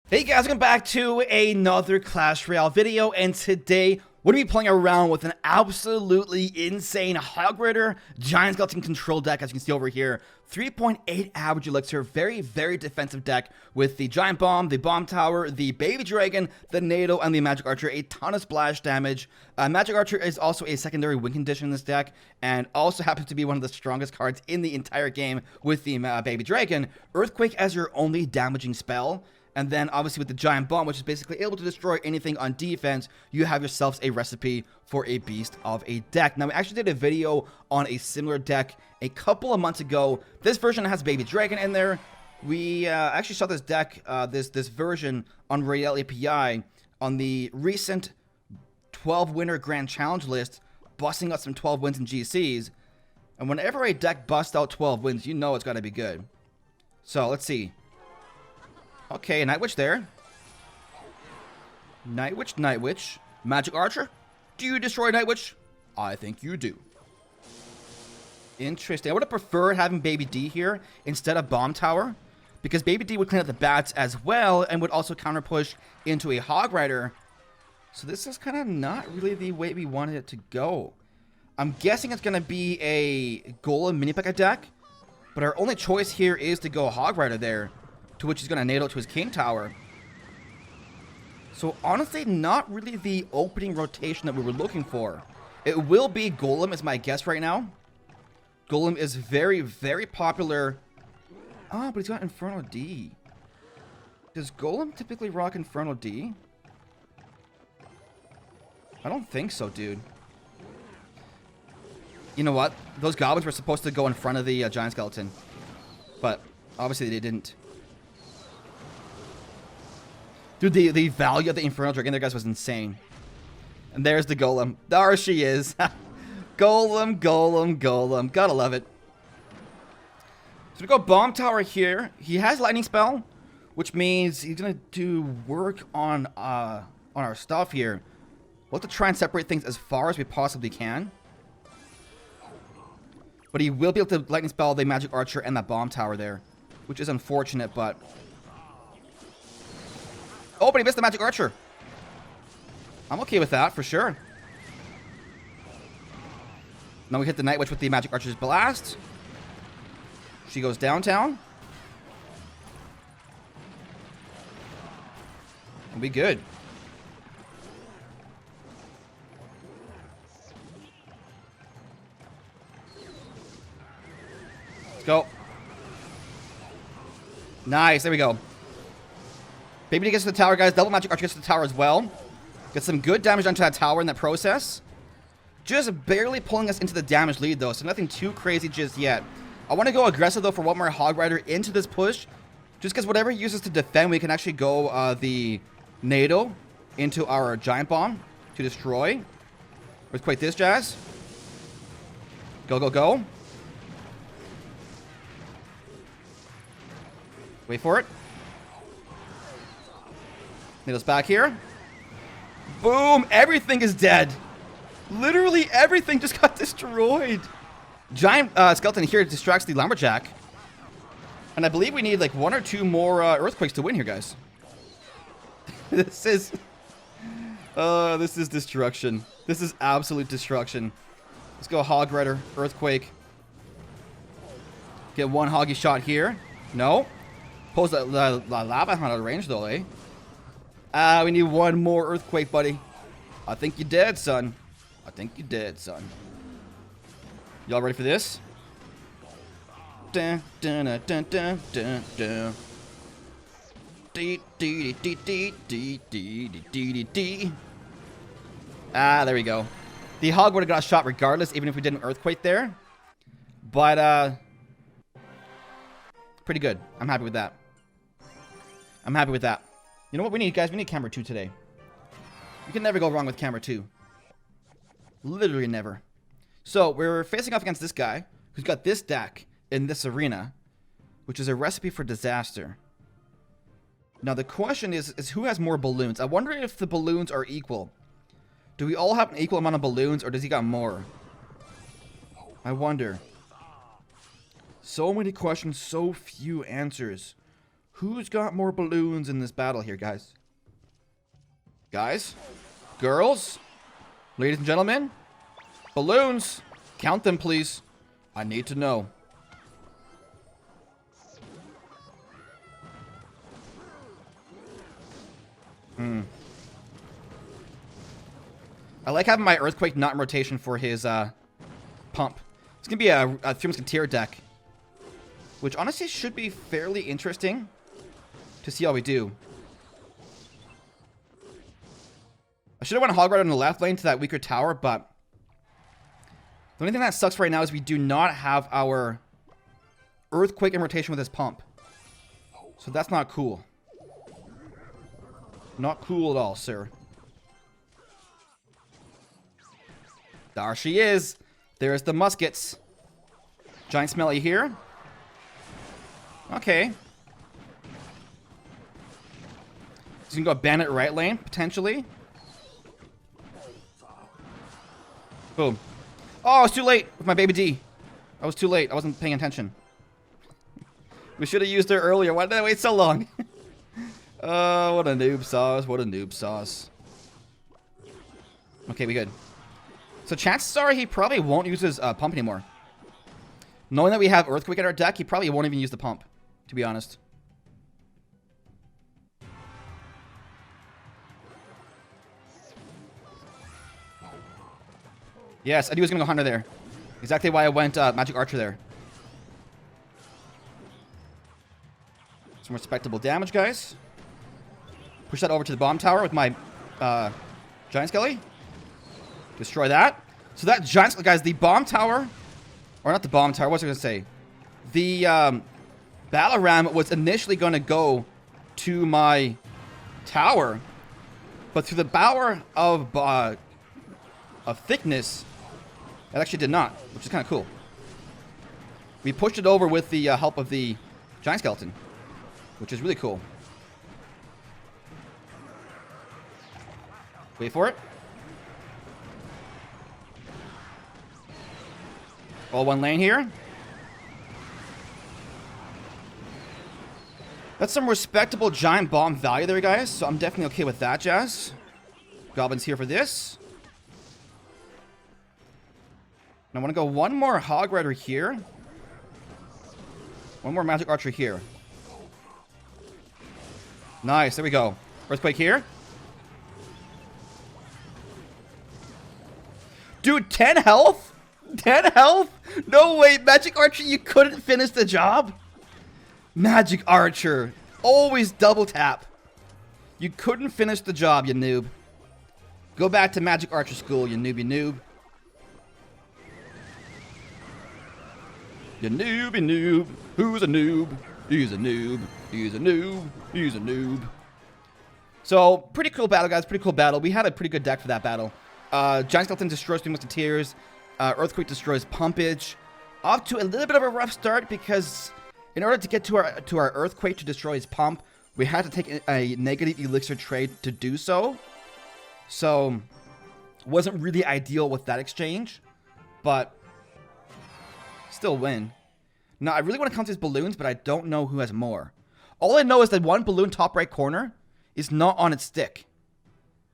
Hey guys, welcome back to another Clash Royale video, and today we're going to be playing around with an absolutely insane Hog Rider Giant Skeleton control deck, as you can see over here. 3.8 average elixir, very defensive deck with the Giant Bomb, the Bomb Tower, the Baby Dragon, the NATO, and the Magic Archer. A ton of splash damage. Magic Archer is also a secondary win condition in this deck, and also happens to be one of the strongest cards in the entire game with the Baby Dragon. Earthquake as your only damaging spell. And then, obviously, with the Giant Bomb, which is basically able to destroy anything on defense, you have yourselves a recipe for a beast of a deck. Now, we actually did a video on a similar deck a couple of months ago. This version has Baby Dragon in there. We actually saw this deck, this version on Royale API on the recent 12-winner Grand Challenge list, busting out some 12 wins in GCs. And whenever a deck busts out 12 wins, you know it's got to be good. So, let's see. Okay, Night Witch there. Night Witch. Magic Archer. Do you destroy Night Witch? I think you do. Interesting. I would have preferred having Baby D here instead of Bomb Tower, because Baby D would clean up the bats as well and would also counter push into a Hog Rider. So this is kind of not really the way we wanted it to go. I'm guessing it's going to be a Golem mini P.E.K.K.A deck, but our only choice here is to go Hog Rider there, to which he's going to NATO to his King Tower. So honestly, not really the opening rotation that we were looking for. It will be Golem is my guess right now. Golem is very popular. Ah, but he's got Inferno D. Does Golem typically rock Inferno D? I don't think so, dude. You know what? Those goblins were supposed to go in front of the Giant Skeleton, but obviously they didn't. Dude, the value of the Infernal Dragon there, guys, was insane. And there's the Golem. There she is. Golem. Gotta love it. So we go Bomb Tower here. He has Lightning Spell, which means he's gonna do work on our stuff here. We'll have to try and separate things as far as we possibly can. But he will be able to Lightning Spell the Magic Archer and that Bomb Tower there, which is unfortunate, but... Oh, but he missed the Magic Archer. I'm okay with that, for sure. Now we hit the Night Witch with the Magic Archer's Blast. She goes downtown. We'll be good. Let's go. Nice, there we go. Baby D gets to the tower, guys. Double Magic Archer gets to the tower as well. Get some good damage onto that tower in that process. Just barely pulling us into the damage lead, though, so nothing too crazy just yet. I want to go aggressive, though, for one more Hog Rider into this push. Just because whatever he uses to defend, we can actually go the NATO into our Giant Bomb to destroy. Let's quake this, Jazz. Go. Wait for it. NATO's back here. Boom! Everything is dead. Literally everything just got destroyed. Giant Skeleton here distracts the Lumberjack. And I believe we need like one or two more Earthquakes to win here, guys. This is destruction. This is absolute destruction. Let's go Hog Rider, Earthquake. Get one Hoggy shot here. No. Pose that lava out of range, though, eh? We need one more Earthquake, buddy. I think you're dead, son. Y'all ready for this? Dun, dun, dun, dun, dun, dun, dun. Ah, there we go. The Hog would have got shot regardless, even if we did an Earthquake there. But, pretty good. I'm happy with that. You know what we need, guys? We need camera 2 today. You can never go wrong with camera 2. Literally never. So, we're facing off against this guy, who's got this deck in this arena, which is a recipe for disaster. Now, the question is who has more balloons? I wonder if the balloons are equal. Do we all have an equal amount of balloons, or does he got more? I wonder. So many questions, so few answers. Who's got more balloons in this battle here, guys? Guys? Girls? Ladies and gentlemen? Balloons! Count them, please. I need to know. I like having my Earthquake not in rotation for his pump. It's going to be a Three Musketeer deck, which honestly should be fairly interesting to see how we do. I should have went Hog Rider on the left lane to that weaker tower, but the only thing that sucks right now is we do not have our Earthquake in rotation with his pump. So that's not cool. Not cool at all, sir. There she is. There's the muskets. Giant Smelly here. Okay. So you can go Bandit right lane, potentially. Boom. Oh, I was too late with my baby D. I was too late. I wasn't paying attention. We should have used her earlier. Why did I wait so long? Oh, what a noob sauce. What a noob sauce. Okay, we good. So chances are he probably won't use his pump anymore. Knowing that we have Earthquake in our deck, he probably won't even use the pump, to be honest. Yes, I knew he was going to go Hunter there. Exactly why I went Magic Archer there. Some respectable damage, guys. Push that over to the bomb tower with my Giant Skelly. Destroy that. So that Giant Skelly, guys, the bomb tower, or not the bomb tower, what was I going to say? The Battle Ram was initially going to go to my tower, but through the power of thickness, it actually did not, which is kind of cool. We pushed it over with the help of the Giant Skeleton, which is really cool. Wait for it. All one lane here. That's some respectable giant bomb value there, guys. So I'm definitely okay with that, jazz. Goblins here for this. And I want to go one more Hog Rider here. One more Magic Archer here. Nice, there we go. Earthquake here. Dude, 10 health? 10 health? No way, Magic Archer, you couldn't finish the job? Magic Archer. Always double tap. You couldn't finish the job, you noob. Go back to Magic Archer school, you noob, you noob. You nooby noob. Who's a noob? He's a noob. He's a noob. He's a noob. So, pretty cool battle, guys. Pretty cool battle. We had a pretty good deck for that battle. Giant Skeleton destroys Three Musketeers. Earthquake destroys Pumpage. Off to a little bit of a rough start because in order to get to our Earthquake to destroy his pump, we had to take a negative elixir trade to do so. So, wasn't really ideal with that exchange, but still win. Now, I really want to count these balloons, but I don't know who has more. All I know is that one balloon top right corner is not on its stick.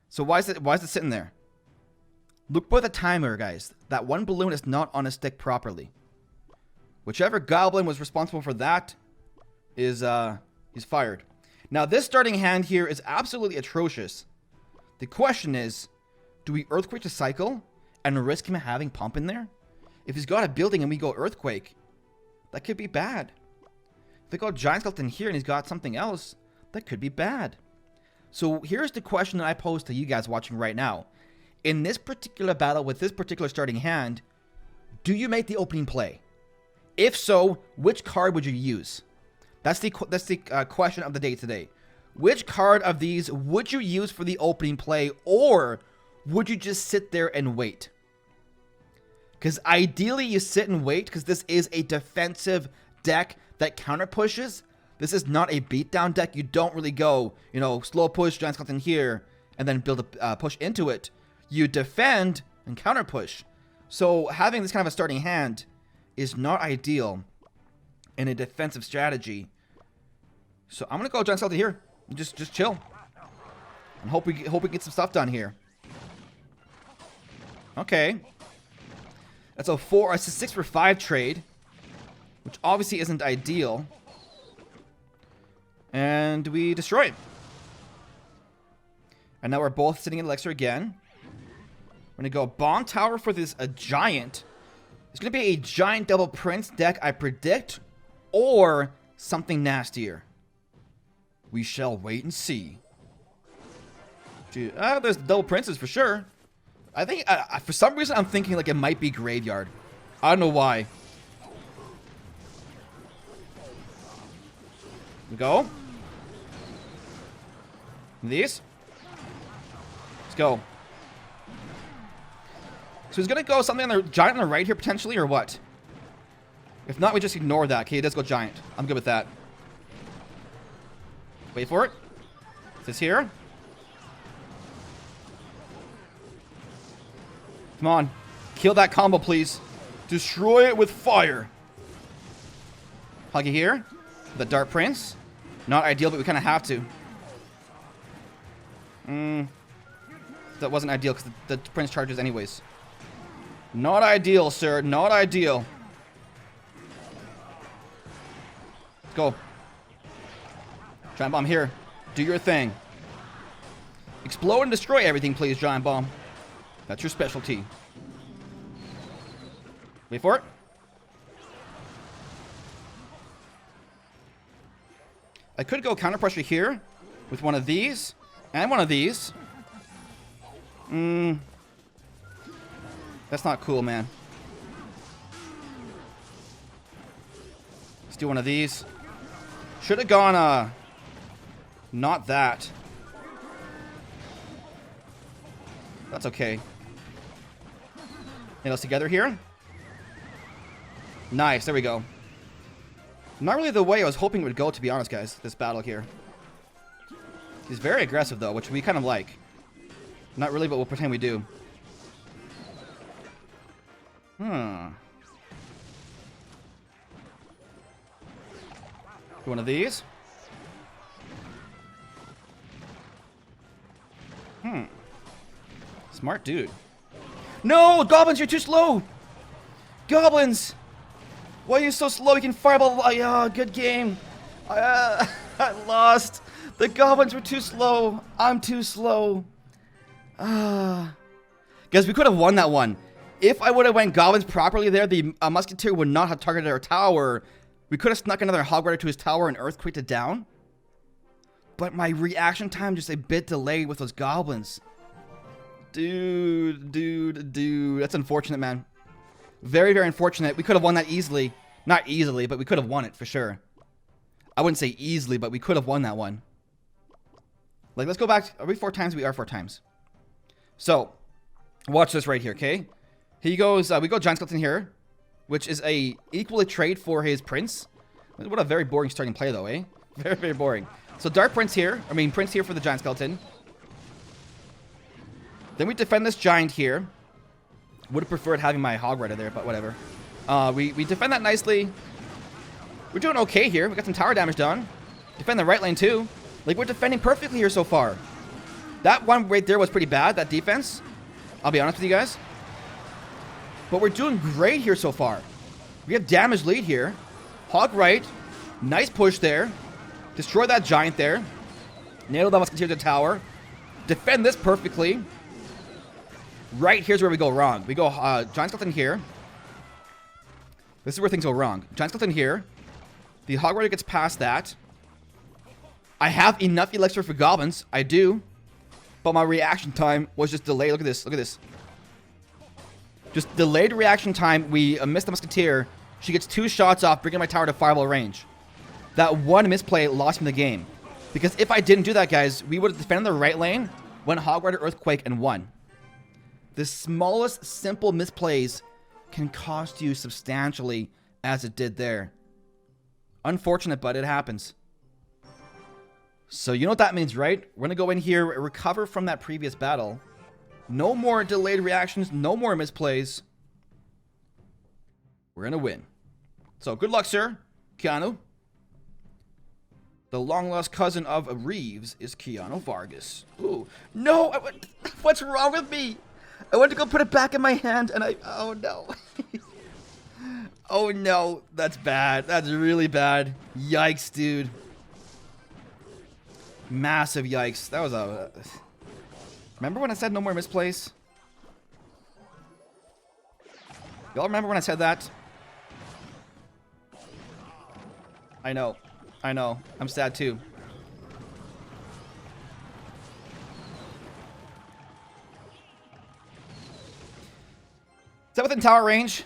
So why is it sitting there? Look by the timer, guys. That one balloon is not on a stick properly. Whichever goblin was responsible for that is he's fired. Now, this starting hand here is absolutely atrocious. The question is, do we Earthquake to cycle and risk him having pump in there? If he's got a building and we go Earthquake, that could be bad. If we go Giant Skeleton here and he's got something else, that could be bad. So here's the question that I pose to you guys watching right now. In this particular battle with this particular starting hand, do you make the opening play? If so, which card would you use? That's the question of the day today. Which card of these would you use for the opening play, or would you just sit there and wait? Because ideally you sit and wait, because this is a defensive deck that counter pushes. This is not a beatdown deck. You don't really go, you know, slow push, Giant Skeleton here, and then build a push into it. You defend and counter push. So having this kind of a starting hand is not ideal in a defensive strategy. So I'm gonna go Giant Skeleton here. And just chill. And hope we get some stuff done here. Okay. That's a 6 for 5 trade. Which obviously isn't ideal. And we destroy it. And now we're both sitting in Elixir again. We're gonna go Bomb Tower for this giant. It's gonna be a giant double prince deck, I predict, or something nastier. We shall wait and see. There's double princes for sure. I think for some reason I'm thinking like it might be graveyard. I don't know why. We go. These. Let's go. So he's gonna go something on the giant on the right here potentially, or what? If not, we just ignore that. Okay, he does go giant. I'm good with that. Wait for it. Is this here? Come on. Kill that combo, please. Destroy it with fire. Huggy here. The Dark Prince. Not ideal, but we kind of have to. That wasn't ideal because the Prince charges anyways. Not ideal, sir. Not ideal. Let's go. Giant Bomb here. Do your thing. Explode and destroy everything, please, Giant Bomb. That's your specialty. Wait for it. I could go counter pressure here with one of these and one of these. That's not cool, man. Let's do one of these. Should have gone, not that. That's okay. Nail us together here. Nice, there we go. Not really the way I was hoping it would go, to be honest, guys, this battle here. He's very aggressive, though, which we kind of like. Not really, but we'll pretend we do. One of these. Smart dude. No! Goblins, you're too slow! Goblins! Why are you so slow? You can fireball. Oh, good game. I lost. The goblins were too slow. I'm too slow. Guys, we could have won that one. If I would have went goblins properly there, the musketeer would not have targeted our tower. We could have snuck another hog rider to his tower and earthquaked it down. But my reaction time just a bit delayed with those goblins. Dude. That's unfortunate, man. Very, very unfortunate. We could have won that easily. Not easily, but we could have won it for sure. I wouldn't say easily, but we could have won that one. Like, let's go back. Are we 4 times? We are 4 times. So, watch this right here, okay? He goes, we go Giant Skeleton here, which is a equally trade for his Prince. What a very boring starting play, though, eh? Very, very boring. So, Dark Prince here. Prince here for the Giant Skeleton. Then we defend this Giant here. Would have preferred having my Hog Rider there, but whatever. We defend that nicely. We're doing okay here. We got some tower damage done. Defend the right lane too. Like, we're defending perfectly here so far. That one right there was pretty bad, that defense. I'll be honest with you guys. But we're doing great here so far. We have damage lead here. Hog right. Nice push there. Destroy that Giant there. Nail that Musketeer to the tower. Defend this perfectly. Right here's where we go wrong. We go Giant Skeleton here. This is where things go wrong. Giant Skeleton here. The Hog Rider gets past that. I have enough elixir for goblins. I do. But my reaction time was just delayed. Look at this. Look at this. Just delayed reaction time. We missed the Musketeer. She gets 2 shots off, bringing my tower to fireball range. That one misplay lost me the game. Because if I didn't do that, guys, we would have defended the right lane, went Hog Rider Earthquake, and won. The smallest simple misplays can cost you substantially, as it did there. Unfortunate, but it happens. So you know what that means, right? We're going to go in here, recover from that previous battle. No more delayed reactions, no more misplays. We're going to win. So good luck, sir. Keanu. The long-lost cousin of Reeves is Keanu Vargas. Ooh. No! What's wrong with me? I went to go put it back in my hand and oh no. Oh no. That's bad. That's really bad. Yikes, dude. Massive yikes. That was a... Remember when I said no more misplays? Y'all remember when I said that? I know. I know. I'm sad too. Is that within tower range?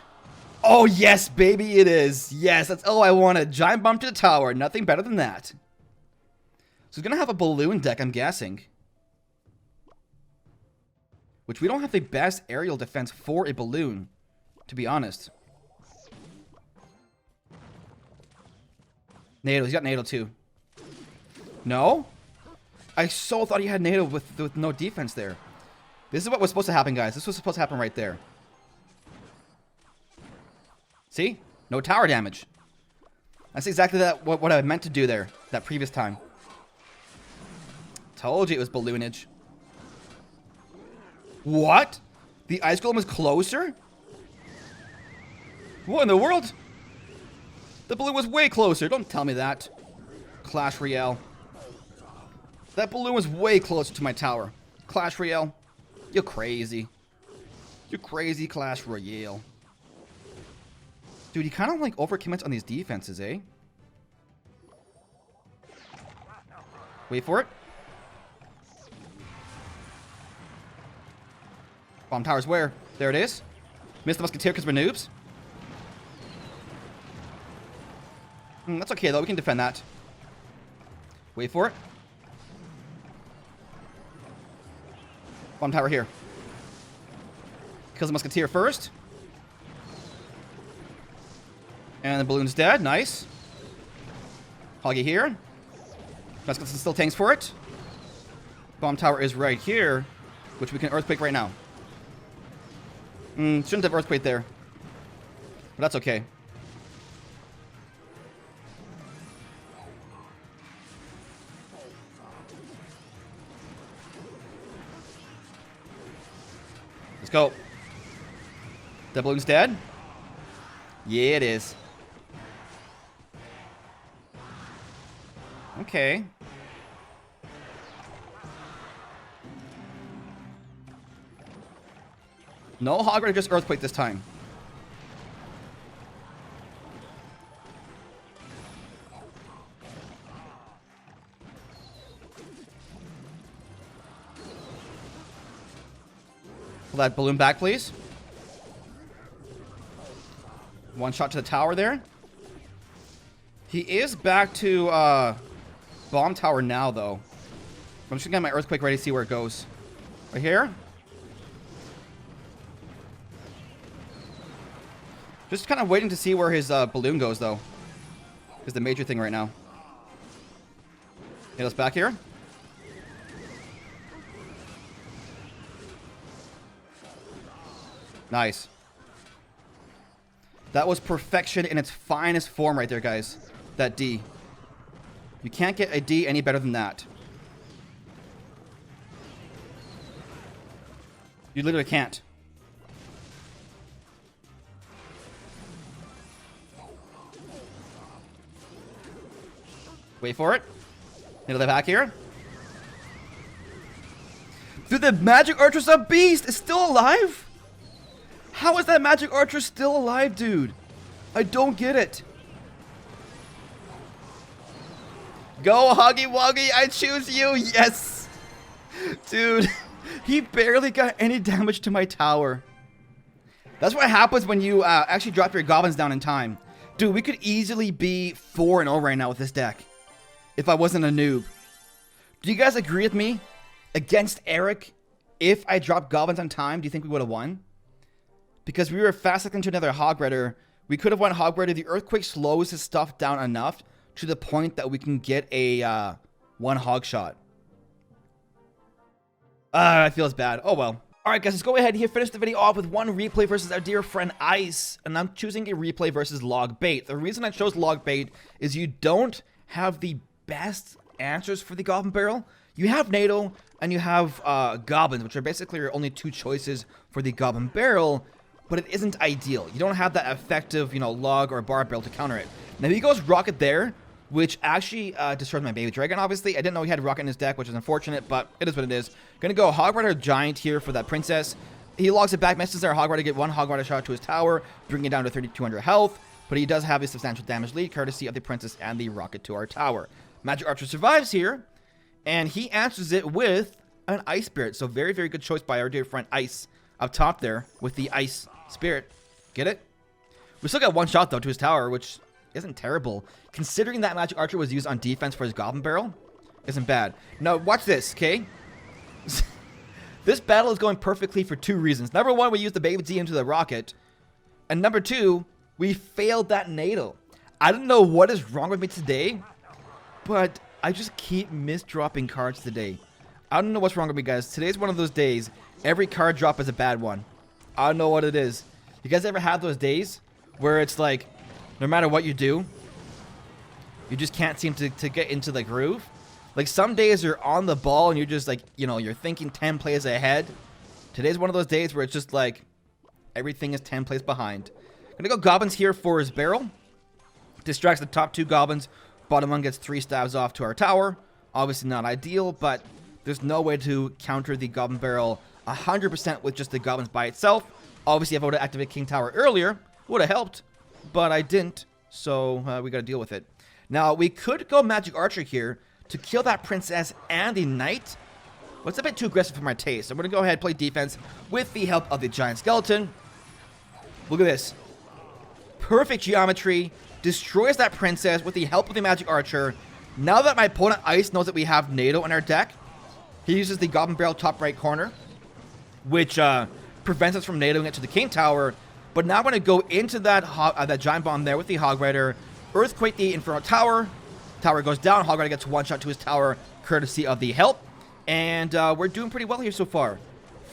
Oh, yes, baby, it is. Yes, that's all I wanted. Giant bomb to the tower. Nothing better than that. So he's going to have a balloon deck, I'm guessing. Which we don't have the best aerial defense for a balloon, to be honest. NATO. He's got NATO too. No? I so thought he had NATO with no defense there. This is what was supposed to happen, guys. This was supposed to happen right there. See? No tower damage. That's exactly what I meant to do there. That previous time. Told you it was balloonage. What? The ice golem is closer? What in the world? The balloon was way closer. Don't tell me that. Clash Royale. That balloon was way closer to my tower. Clash Royale. You're crazy. You're crazy, Clash Royale. Dude, he kind of like overcommits on these defenses, eh? Wait for it. Bomb tower's where? There it is. Missed the musketeer because we're noobs. That's okay, though. We can defend that. Wait for it. Bomb tower here. Kills the musketeer first. And the balloon's dead. Nice. Hoggy here. Musketeer still tanks for it. Bomb tower is right here, which we can earthquake right now. Shouldn't have earthquake there. But that's okay. Let's go. That balloon's dead? Yeah, it is. Okay. No Hogwarts, just earthquake this time. Pull that balloon back, please. One shot to the tower there. He is back to bomb tower now, though. I'm just gonna get my earthquake ready to see where it goes. Right here. Just kind of waiting to see where his balloon goes, though. Is the major thing right now. Hit us back here. Nice. That was perfection in its finest form right there, guys. That D. You can't get a D any better than that. You literally can't. Wait for it. Hit it back here. Dude, the Magic Archer's a beast! Is still alive? How is that Magic Archer still alive, dude? I don't get it. Go, Huggy Wuggy, I choose you, yes! Dude, he barely got any damage to my tower. That's what happens when you actually drop your goblins down in time. Dude, we could easily be 4-0 right now with this deck. If I wasn't a noob. Do you guys agree with me? Against Eric, if I dropped goblins on time, do you think we would have won? Because we were fast into another Hog Rider. We could have won Hog Rider. The Earthquake slows his stuff down enough to the point that we can get a one hog shot. I feel it's bad. Oh well. Alright guys, let's go ahead here, finish the video off with one replay versus our dear friend Ice. And I'm choosing a replay versus Log Bait. The reason I chose Log Bait is you don't have the best answers for the Goblin Barrel. You have NATO and you have Goblins, which are basically your only two choices for the Goblin Barrel, but it isn't ideal. You don't have that effective, you know, log or bar barrel to counter it. Now he goes Rocket there, which actually destroys my Baby Dragon, obviously. I didn't know he had Rocket in his deck, which is unfortunate, but it is what it is. Gonna go Hog Rider Giant here for that Princess. He logs it back, misses there. Hog Rider get one Hog Rider shot to his tower, bringing it down to 3,200 health, but he does have a substantial damage lead, courtesy of the Princess and the Rocket to our tower. Magic Archer survives here, and he answers it with an Ice Spirit. So very, very good choice by our dear friend Ice up top there with the Ice Spirit. Get it? We still got one shot, though, to his tower, which isn't terrible. Considering that Magic Archer was used on defense for his Goblin Barrel, isn't bad. Now, watch this, okay? This battle is going perfectly for two reasons. Number one, we used the Baby D into the Rocket. And number two, we failed that NATO. I don't know what is wrong with me today, but I just keep misdropping cards today. I don't know what's wrong with me, guys. Today's one of those days. Every card drop is a bad one. I don't know what it is. You guys ever have those days where it's like, no matter what you do, you just can't seem to get into the groove? Like, some days you're on the ball and you're just like, you know, you're thinking 10 plays ahead. Today's one of those days where it's just like, everything is 10 plays behind. Gonna go Goblins here for his barrel. Distracts the top two Goblins. Bottom one gets 3 stabs off to our tower. Obviously not ideal, but there's no way to counter the Goblin Barrel 100% with just the Goblins by itself. Obviously, if I would have activated King Tower earlier, it would have helped, but I didn't, so we got to deal with it. Now, we could go Magic Archer here to kill that Princess and the Knight, but it's a bit too aggressive for my taste. I'm going to go ahead and play defense with the help of the Giant Skeleton. Look at this. Perfect geometry. Destroys that Princess with the help of the Magic Archer. Now that my opponent Ice knows that we have NATO in our deck, he uses the Goblin Barrel top right corner, which prevents us from NATOing it to the King Tower. But now I'm going to go into that Giant Bomb there with the Hog Rider, Earthquake the Inferno Tower. Tower goes down. Hog Rider gets one shot to his tower, courtesy of the help. And we're doing pretty well here so far.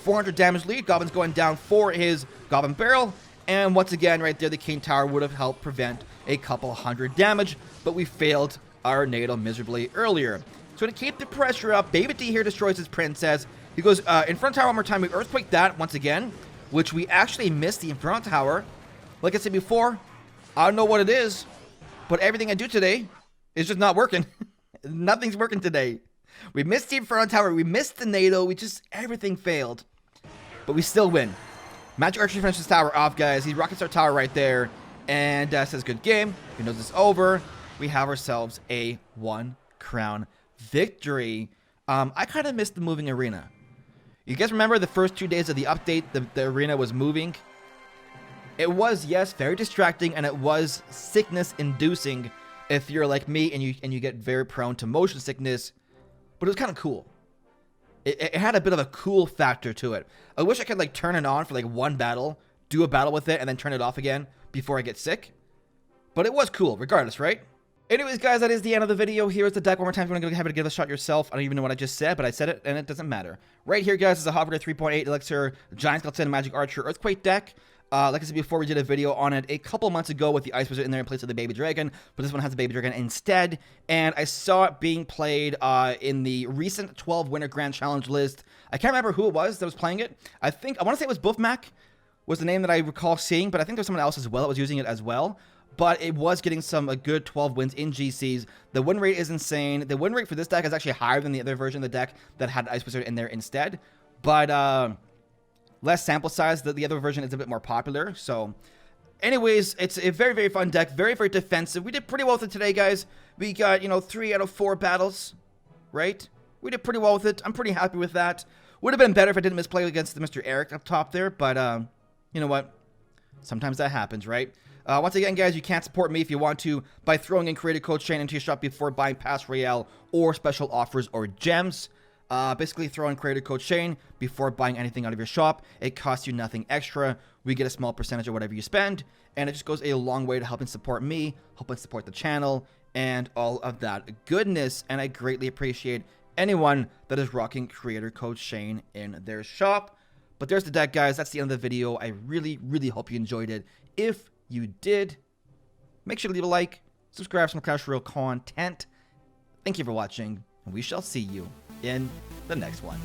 400 damage lead. Goblin's going down for his Goblin Barrel. And once again, right there, the King Tower would have helped prevent a couple hundred damage. But we failed our NATO miserably earlier. So to keep the pressure up, Baby D here destroys his Princess. He goes Inferno Tower one more time. We Earthquake that once again, which we actually missed the Inferno Tower. Like I said before, I don't know what it is, but everything I do today is just not working. Nothing's working today. We missed the Inferno Tower. We missed the NATO. Everything failed. But we still win. Magic Archer finishes tower off, guys. He rockets our tower right there. And says, good game. He knows it's over. We have ourselves a 1 crown victory. I kind of missed the moving arena. You guys remember the first 2 days of the update, the arena was moving? It was, yes, very distracting, and it was sickness-inducing if you're like me and you get very prone to motion sickness, but it was kind of cool. It had a bit of a cool factor to it. I wish I could like turn it on for like one battle, do a battle with it, and then turn it off again before I get sick. But it was cool, regardless, right? Anyways, guys, that is the end of the video. Here's the deck one more time if you want to have it give it a shot yourself. I don't even know what I just said, but I said it, and it doesn't matter. Right here, guys, is a Hog Rider 3.8 Elixir, Giant Skeleton, Magic Archer, Earthquake deck. Like I said before, we did a video on it a couple months ago with the Ice Wizard in there in place of the Baby Dragon, but this one has the Baby Dragon instead, and I saw it being played in the recent 12 Winter Grand Challenge list. I can't remember who it was that was playing it. I want to say it was Buffmac was the name that I recall seeing, but I think there's someone else as well that was using it as well. But it was getting a good 12 wins in GCs. The win rate is insane. The win rate for this deck is actually higher than the other version of the deck that had Ice Wizard in there instead. But less sample size. The other version is a bit more popular. So anyways, it's a very, very fun deck. Very, very defensive. We did pretty well with it today, guys. We got, 3 out of 4 battles, right? We did pretty well with it. I'm pretty happy with that. Would have been better if I didn't misplay against Mr. Eric up top there. But you know what? Sometimes that happens, right? Once again, guys, you can't support me if you want to by throwing in creator code Shane into your shop before buying Pass Royale or special offers or gems. Basically, throw in creator code Shane before buying anything out of your shop. It costs you nothing extra. We get a small percentage of whatever you spend, and it just goes a long way to helping support me, helping support the channel, and all of that goodness. And I greatly appreciate anyone that is rocking creator code Shane in their shop. But there's the deck, guys. That's the end of the video. I really, really hope you enjoyed it. If you did, make sure to leave a like, subscribe for some Clash Royale content. Thank you for watching, and we shall see you in the next one.